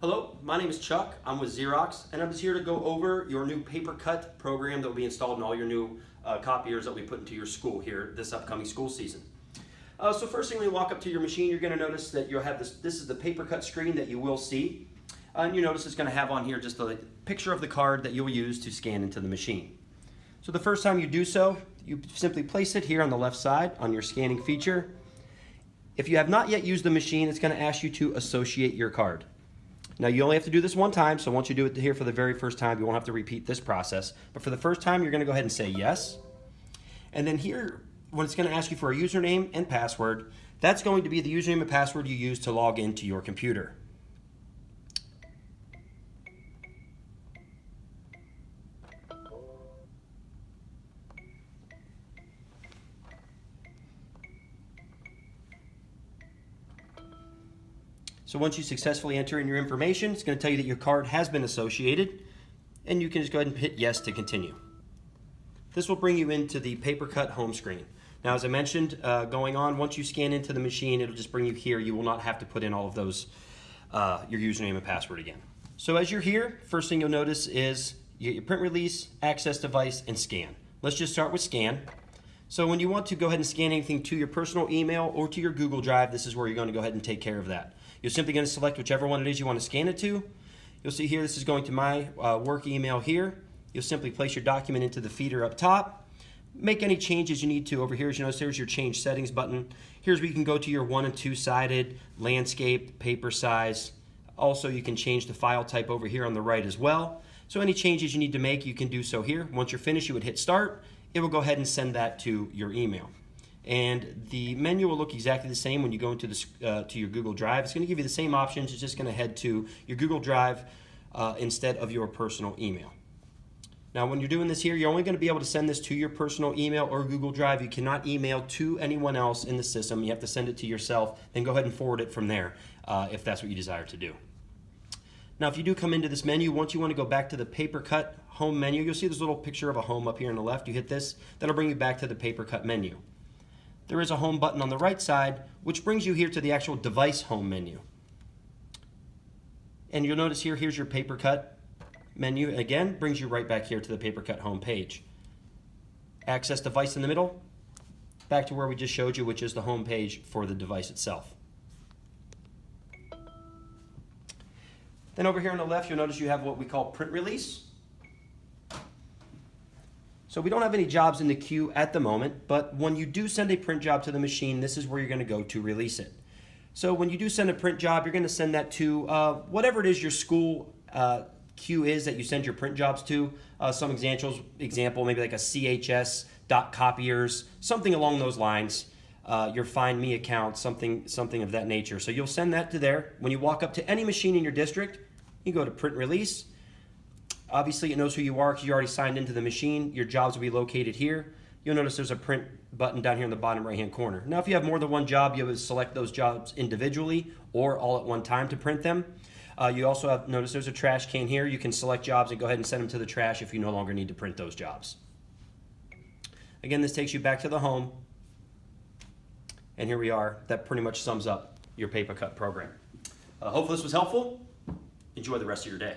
Hello, my name is Chuck. I'm with Xerox, and I'm just here to go over your new Papercut program that will be installed in all your new copiers that we put into your school here this upcoming school season. So first thing, when you walk up to your machine, you're going to notice that you'll have this is the Papercut screen that you will see. And you notice it's going to have on here just a picture of the card that you'll use to scan into the machine. So the first time you do so, you simply place it here on the left side on your scanning feature. If you have not yet used the machine, it's going to ask you to associate your card. Now you only have to do this one time, so once you do it here for the very first time, you won't have to repeat this process. But for the first time, you're going to go ahead and say yes. And then here, when it's going to ask you for a username and password, that's going to be the username and password you use to log into your computer. So once you successfully enter in your information, it's going to tell you that your card has been associated, and you can just go ahead and hit yes to continue. This will bring you into the Papercut home screen. Now, as I mentioned, going on, once you scan into the machine, it'll just bring you here. You will not have to put in all of those, your username and password again. So as you're here, first thing you'll notice is you get your print release, access device, and scan. Let's just start with scan. So when you want to go ahead and scan anything to your personal email or to your Google Drive, this is where you're going to go ahead and take care of that. You're simply going to select whichever one it is you want to scan it to. You'll see here, this is going to my work email here. You'll simply place your document into the feeder up top. Make any changes you need to over here. As you notice, there's your change settings button. Here's where you can go to your 1- and 2-sided, landscape, paper size. Also, you can change the file type over here on the right as well. So any changes you need to make, you can do so here. Once you're finished, you would hit start. It will go ahead and send that to your email. And the menu will look exactly the same when you go into to your Google Drive. It's going to give you the same options. It's just going to head to your Google Drive instead of your personal email. Now, when you're doing this here, you're only going to be able to send this to your personal email or Google Drive. You cannot email to anyone else in the system. You have to send it to yourself, then go ahead and forward it from there if that's what you desire to do. Now, if you do come into this menu, once you want to go back to the Papercut home menu, you'll see this little picture of a home up here on the left. You hit this, that'll bring you back to the Papercut menu. There is a home button on the right side, which brings you here to the actual device home menu. And you'll notice here, here's your Papercut menu. Again, brings you right back here to the Papercut home page. Access device in the middle, back to where we just showed you, which is the home page for the device itself. Then over here on the left, you'll notice you have what we call print release. So we don't have any jobs in the queue at the moment, but when you do send a print job to the machine, this is where you're going to go to release it. So when you do send a print job, you're going to send that to whatever it is your school queue is that you send your print jobs to. Some example, maybe like a CHS.copiers, something along those lines. Your Find Me account, something of that nature. So you'll send that to there. When you walk up to any machine in your district, you go to print release. Obviously, it knows who you are because you already signed into the machine. Your jobs will be located here. You'll notice there's a print button down here in the bottom right-hand corner. Now, if you have more than one job, you'll select those jobs individually or all at one time to print them. You also notice there's a trash can here. You can select jobs and go ahead and send them to the trash if you no longer need to print those jobs. Again, this takes you back to the home. And here we are. That pretty much sums up your Papercut program. Hopefully this was helpful. Enjoy the rest of your day.